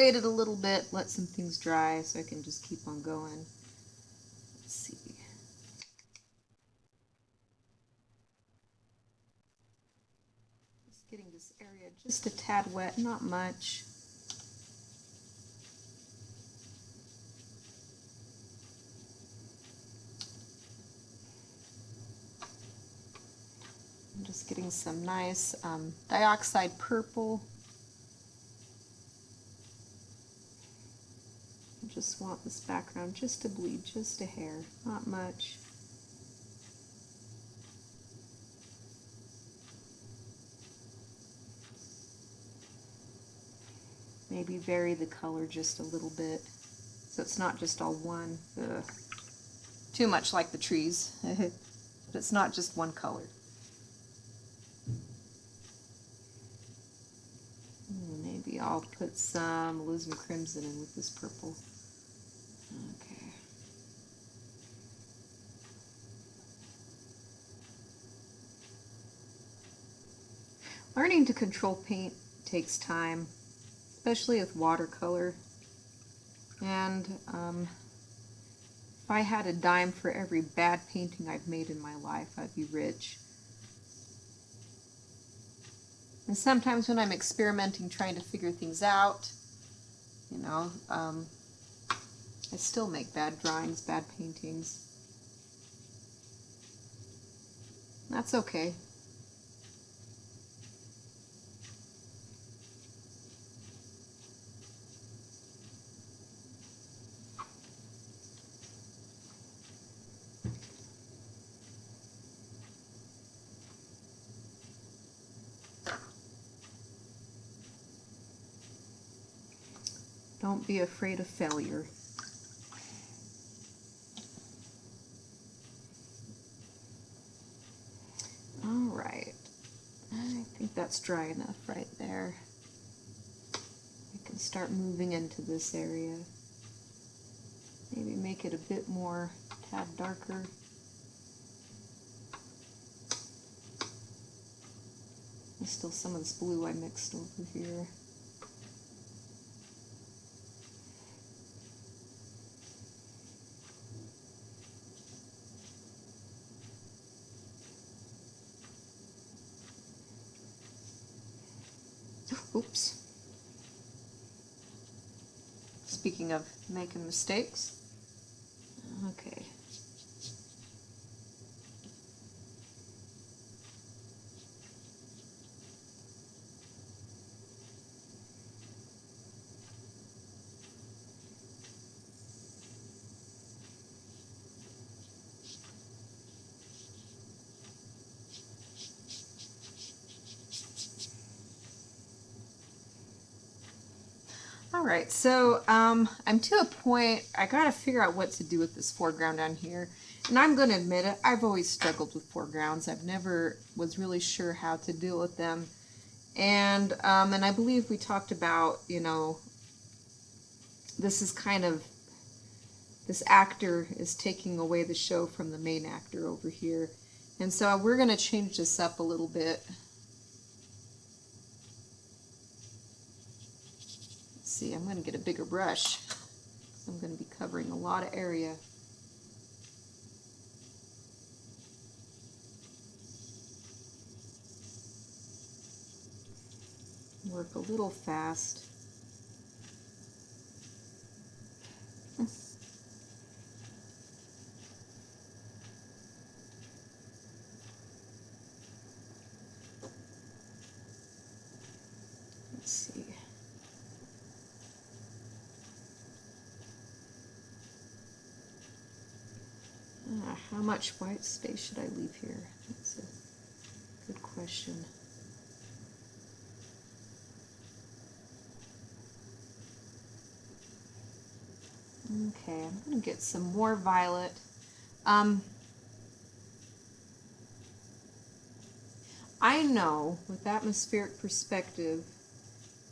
wait it a little bit, let some things dry so I can just keep on going. Let's see. Just getting this area just a tad wet, not much. I'm just getting some nice dioxide purple. I just want this background just to bleed just a hair, not much. Maybe vary the color just a little bit so it's not just all one. Ugh. Too much like the trees. But it's not just one color. Maybe I'll put some alizarin crimson in with this purple. Okay. Learning to control paint takes time, especially with watercolor. And if I had a dime for every bad painting I've made in my life, I'd be rich. And sometimes when I'm experimenting, trying to figure things out, you know, I still make bad drawings, bad paintings. That's okay. Don't be afraid of failure. All right. I think that's dry enough right there. I can start moving into this area. Maybe make it a bit more, tad darker. There's still some of this blue I mixed over here. Oops. Speaking of making mistakes. Okay. All right, so I'm to a point, I gotta figure out what to do with this foreground down here. And I'm gonna admit it, I've always struggled with foregrounds. I've never was really sure how to deal with them. And I believe we talked about, you know, this is kind of, this actor is taking away the show from the main actor over here. And so we're gonna change this up a little bit. See, I'm going to get a bigger brush. I'm going to be covering a lot of area. Work a little fast. Let's see. How much white space should I leave here? That's a good question. Okay, I'm going to get some more violet. I know with atmospheric perspective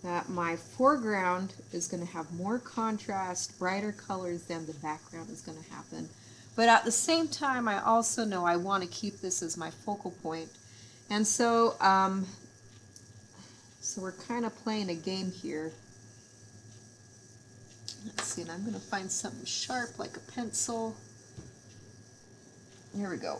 that my foreground is going to have more contrast, brighter colors than the background is going to happen. But at the same time, I also know I want to keep this as my focal point. And so, so we're kind of playing a game here. see, and I'm going to find something sharp like a pencil. Here we go.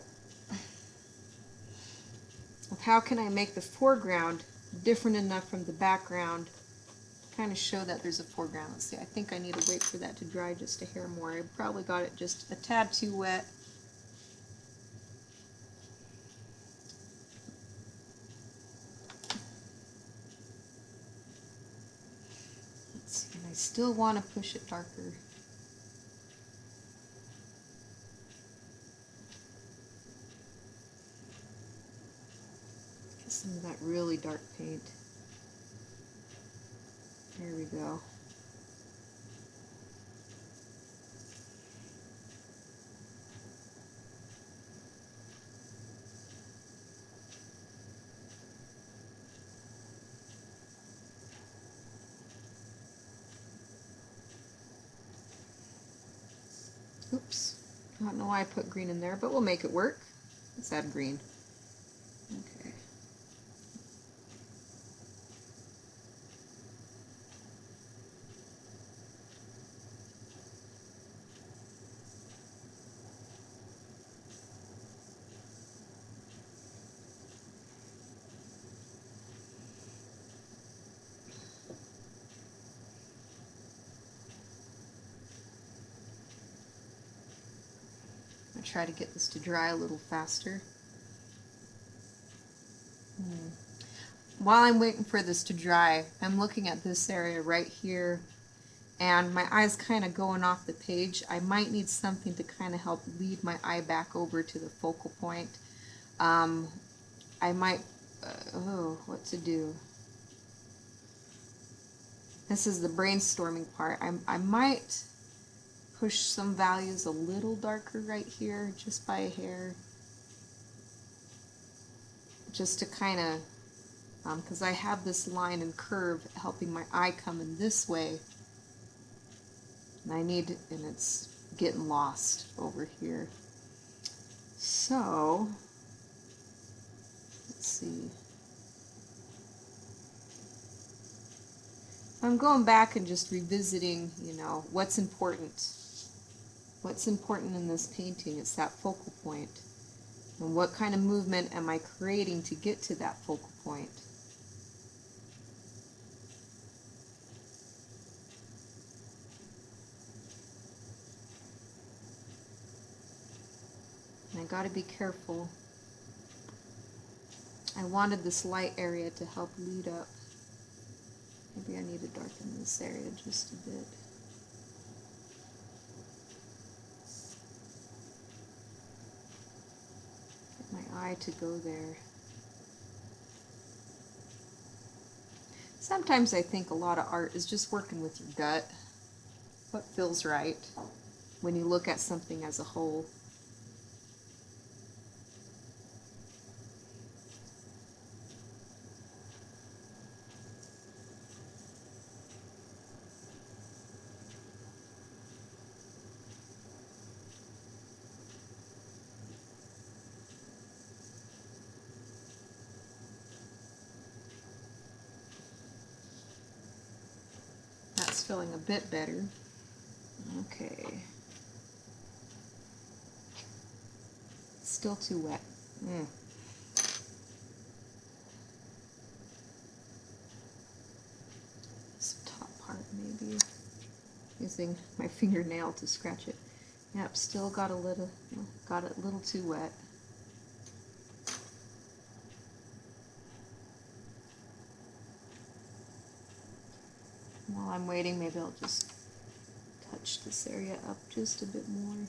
How can I make the foreground different enough from the background to kind of show that there's a foreground? Let's see, I think I need to wait for that to dry just a hair more. I probably got it just a tad too wet. Let's see, and I still want to push it darker. Get some of that really dark paint. There we go. Oops, I don't know why I put green in there, but we'll make it work. Let's add green. Okay. I'll try to get this to dry a little faster. While I'm waiting for this to dry, I'm looking at this area right here, and my eye's kind of going off the page. I might need something to kind of help lead my eye back over to the focal point. I might, what to do? This is the brainstorming part. I might push some values a little darker right here, just by a hair, just to kind of, because I have this line and curve helping my eye come in this way, and and it's getting lost over here. So, let's see. I'm going back and just revisiting, what's important. What's important in this painting? It's that focal point. And what kind of movement am I creating to get to that focal point? And I got to be careful. I wanted this light area to help lead up. Maybe I need to darken this area just a bit. Get my eye to go there. Sometimes I think a lot of art is just working with your gut. What feels right when you look at something as a whole. That's feeling a bit better. Okay. Still too wet. This top part maybe. Using my fingernail to scratch it. Yep, still got it a little too wet. While I'm waiting, maybe I'll just touch this area up just a bit more.